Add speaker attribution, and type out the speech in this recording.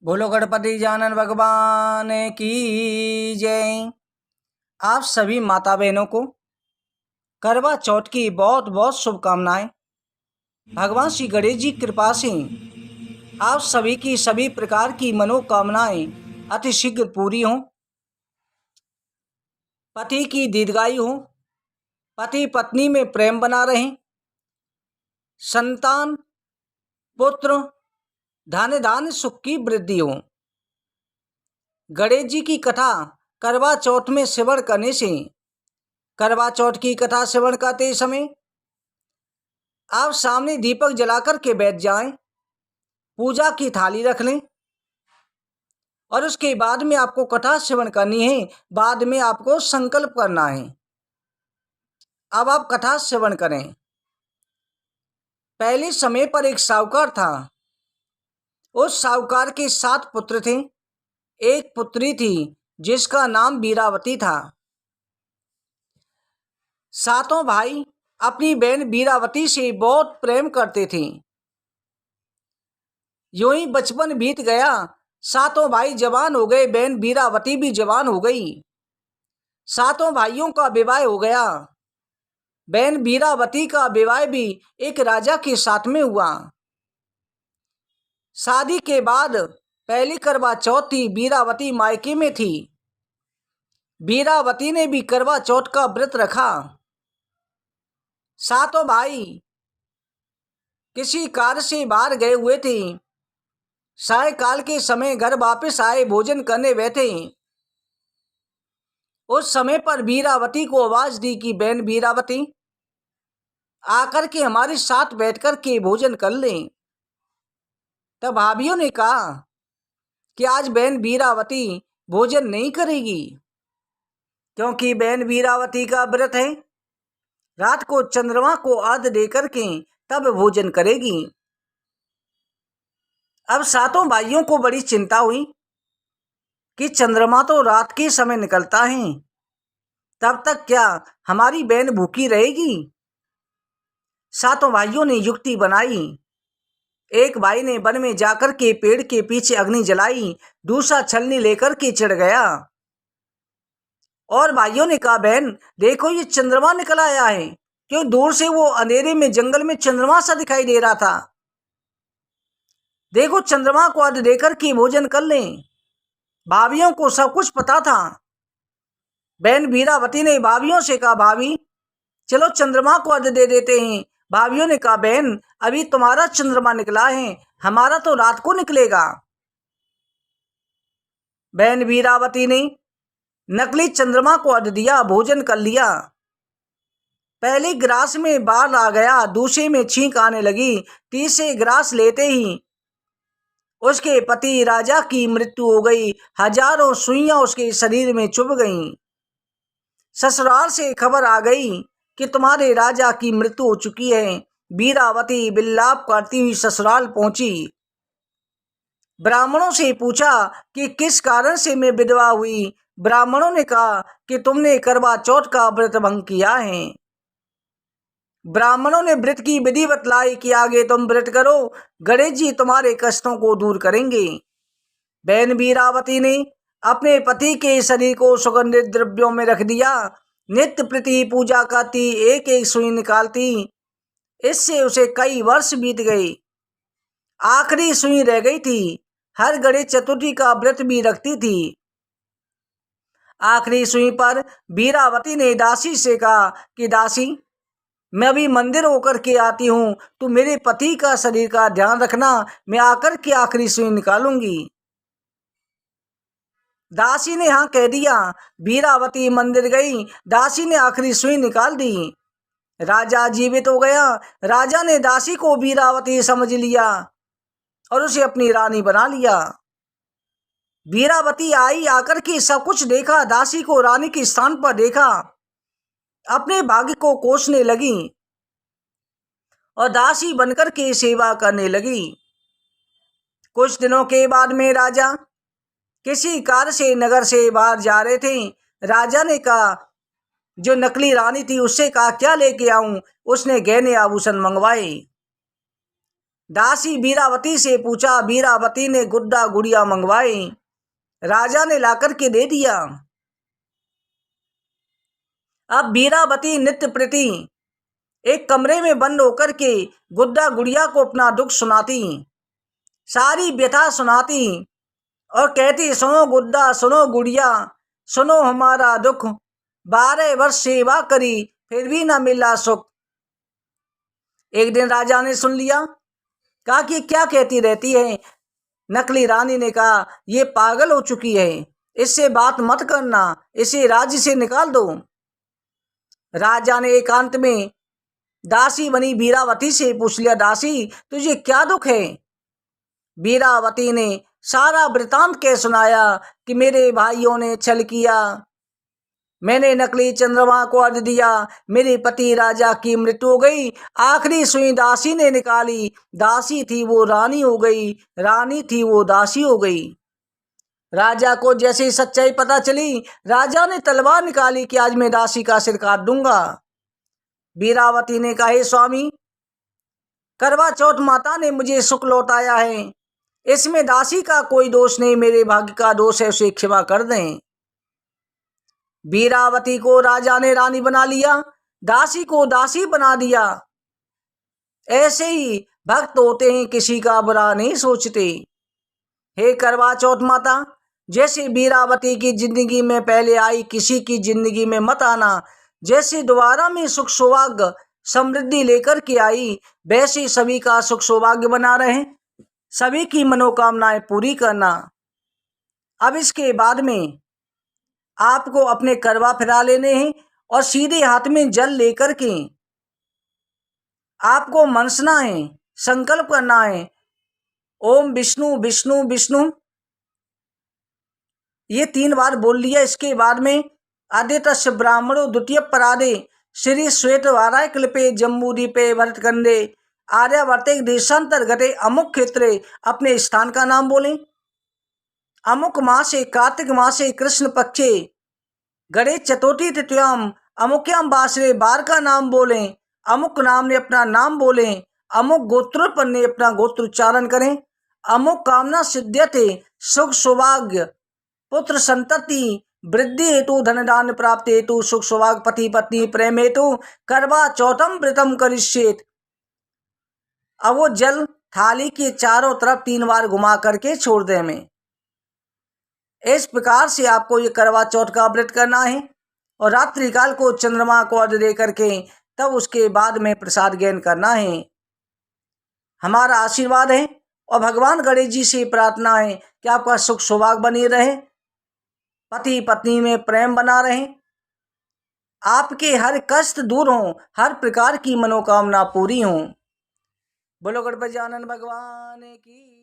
Speaker 1: बोलो गणपति जानन भगवान की जय। आप सभी माता बहनों को करवा चौथ की बहुत बहुत शुभकामनाएं। भगवान श्री गणेश जी की कृपा से आप सभी की सभी प्रकार की मनोकामनाएं अति शीघ्र पूरी हों, पति की दीर्घायु हो, पति पत्नी में प्रेम बना रहे, संतान पुत्र धन धान्य सुख की वृद्धि हो। गणेश जी की कथा करवा चौथ में श्रवण करने से, करवा चौथ की कथा श्रवण करते समय आप सामने दीपक जलाकर के बैठ जाएं, पूजा की थाली रख लें और उसके बाद में आपको कथा श्रवण करनी है। बाद में आपको संकल्प करना है। अब आप कथा श्रवण करें। पहले समय पर एक साहूकार था। उस साहूकार के 7 पुत्र थे। एक पुत्री थी जिसका नाम वीरावती था। सातों भाई अपनी बहन वीरावती से बहुत प्रेम करते थे। यूं ही बचपन बीत गया, सातों भाई जवान हो गए, बहन वीरावती भी जवान हो गई। सातों भाइयों का विवाह हो गया। बहन वीरावती का विवाह भी एक राजा के साथ में हुआ। शादी के बाद पहली करवा चौथ थी, वीरावती मायके में थी। वीरावती ने भी करवा चौथ का व्रत रखा। सातों भाई किसी कार्य से बाहर गए हुए थे। सायकाल के समय घर वापस आए, भोजन करने बैठे। उस समय पर वीरावती को आवाज दी कि बहन वीरावती, आकर के हमारे साथ बैठकर के भोजन कर लें। तब भाभियों ने कहा कि आज बहन वीरावती भोजन नहीं करेगी, क्योंकि बहन वीरावती का व्रत है। रात को चंद्रमा को अर्घ्य देकर के तब भोजन करेगी। अब सातों भाइयों को बड़ी चिंता हुई कि चंद्रमा तो रात के समय निकलता है, तब तक क्या हमारी बहन भूखी रहेगी। सातों भाइयों ने युक्ति बनाई। एक भाई ने वन में जाकर के पेड़ के पीछे अग्नि जलाई, दूसरा छलनी लेकर के चढ़ गया और भाइयों ने कहा, बहन देखो ये चंद्रमा निकल आया है। क्यों दूर से वो अंधेरे में जंगल में चंद्रमा सा दिखाई दे रहा था। देखो चंद्रमा को अर्घ्य देकर के भोजन कर लें। भाभियों को सब कुछ पता था। बहन वीरावती ने भाभियों से कहा, भाभी चलो चंद्रमा को अर्घ्य दे देते हैं। भाभियों ने कहा, बहन अभी तुम्हारा चंद्रमा निकला है, हमारा तो रात को निकलेगा। बहन वीरावती ने नकली चंद्रमा को अर्घ्य दिया, भोजन कर लिया। पहले गिलास में बाल आ गया, दूसरे में छींक आने लगी, तीसरे गिलास लेते ही उसके पति राजा की मृत्यु हो गई। हजारों सुइयां उसके शरीर में चुभ गईं। ससुराल से खबर आ गई कि तुम्हारे राजा की मृत्यु हो चुकी है। वीरावती विलाप करती हुई ससुराल पहुंची। ब्राह्मणों से पूछा कि किस कारण से मैं विधवा हुई। ब्राह्मणों ने कहा कि तुमने करवा चौथ का व्रत भंग किया है। ब्राह्मणों ने व्रत की विधि बतलाई कि आगे तुम व्रत करो, गणेश जी तुम्हारे कष्टों को दूर करेंगे। बहन वीरावती ने अपने पति के शरीर को सुगंधित द्रव्यों में रख दिया। नित्य प्रति पूजा करती, एक एक सुई निकालती। इससे उसे कई वर्ष बीत गए। आखिरी सुई रह गई थी। हर गणेश चतुर्थी का व्रत भी रखती थी। आखिरी सुई पर वीरावती ने दासी से कहा कि दासी मैं अभी मंदिर होकर के आती हूँ, तू मेरे पति का शरीर का ध्यान रखना, मैं आकर के आखिरी सुई निकालूंगी। दासी ने हाँ कह दिया। वीरावती मंदिर गई, दासी ने आखिरी सुई निकाल दी। राजा जीवित हो गया। राजा ने दासी को वीरावती समझ लिया और उसे अपनी रानी बना लिया। वीरावती आई, आकर के सब कुछ देखा, दासी को रानी के स्थान पर देखा, अपने भाग्य को कोसने लगी और दासी बनकर के सेवा करने लगी। कुछ दिनों के बाद में राजा किसी कार्य से नगर से बाहर जा रहे थे। राजा ने कहा, जो नकली रानी थी उससे कहा क्या लेके आऊं। उसने गहने आभूषण मंगवाए। दासी बीरावती से पूछा। बीरावती ने गुड्डा गुड़िया मंगवाई। राजा ने लाकर के दे दिया। अब बीरावती नित्य प्रति एक कमरे में बंद होकर के गुड्डा गुड़िया को अपना दुख सुनाती, सारी व्यथा सुनाती और कहती, सुनो गुड्डा, सुनो गुड़िया, सुनो हमारा दुख। 12 वर्ष सेवा करी फिर भी ना मिला सुख। एक दिन राजा ने सुन लिया, कहा कि क्या कहती रहती है। नकली रानी ने कहा, ये पागल हो चुकी है, इससे बात मत करना, इसे राज्य से निकाल दो। राजा ने एकांत में दासी बनी बीरावती से पूछ लिया, दासी तुझे क्या दुख है। बीरावती ने सारा वृतांत कह सुनाया कि मेरे भाइयों ने छल किया, मैंने नकली चंद्रमा को अर्घ दिया, मेरे पति राजा की मृत्यु हो गई, आखिरी सुई दासी ने निकाली, दासी थी वो रानी हो गई, रानी थी वो दासी हो गई। राजा को जैसे ही सच्चाई पता चली, राजा ने तलवार निकाली कि आज मैं दासी का सिर काट दूंगा। बीरावती ने कहा, हे स्वामी, करवा चौथ माता ने मुझे सुख लौटाया है, इसमें दासी का कोई दोष नहीं, मेरे भाग्य का दोष है, उसे क्षमा कर दें। बीरावती को राजा ने रानी बना लिया, दासी को दासी बना दिया। ऐसे ही भक्त होते हैं, किसी का बुरा नहीं सोचते। हे करवा चौथ माता, जैसे बीरावती की जिंदगी में पहले आई, किसी की जिंदगी में मत आना। जैसे दोबारा में सुख सौभाग्य समृद्धि लेकर के आई, वैसे सभी का सुख सौभाग्य बना रहे, सभी की मनोकामनाएं पूरी करना। अब इसके बाद में आपको अपने करवा फिरा लेने हैं और सीधे हाथ में जल लेकर के आपको मनसना है, संकल्प करना है, ओम विष्णु विष्णु विष्णु, ये 3 बार बोल लिया। इसके बाद में आदित्य ब्राह्मणो द्वितीय परादे श्री श्वेत वाराय कल्पे जम्बूदीपे भरतकंदे आर्यावर्ते देशांतर्गते अमुक क्षेत्रे, अपने स्थान का नाम बोलें। अमुक मासे कार्तिक मासे कृष्ण पक्षे गणेश चतुर्थी तृतीयाम अमुक्याम बासरे, बार का नाम बोलें। अमुक नाम ने अपना नाम बोलें। अमुक गोत्रोत्पन्न ने अपना गोत्र उच्चारण करें। अमुक कामना सिद्ध्यते, सुख सौभाग्य पुत्र संतति वृद्धि हेतु धन दान प्राप्त हेतु सुख सौभाग्य पति पत्नी प्रेम हेतु करवा चौथम व्रतम करिष्येत। अब वो जल थाली के चारों तरफ 3 बार घुमा करके छोड़ दे हमें। इस प्रकार से आपको ये करवा चौथ का व्रत करना है और रात्रि काल को चंद्रमा को अर्घ्य दे करके तब उसके बाद में प्रसाद ग्रहण करना है। हमारा आशीर्वाद है और भगवान गणेश जी से प्रार्थना है कि आपका सुख सौभाग्य बनी रहे, पति पत्नी में प्रेम बना रहे, आपके हर कष्ट दूर हों, हर प्रकार की मनोकामना पूरी हों। बोलो गणपति आनंद भगवान की।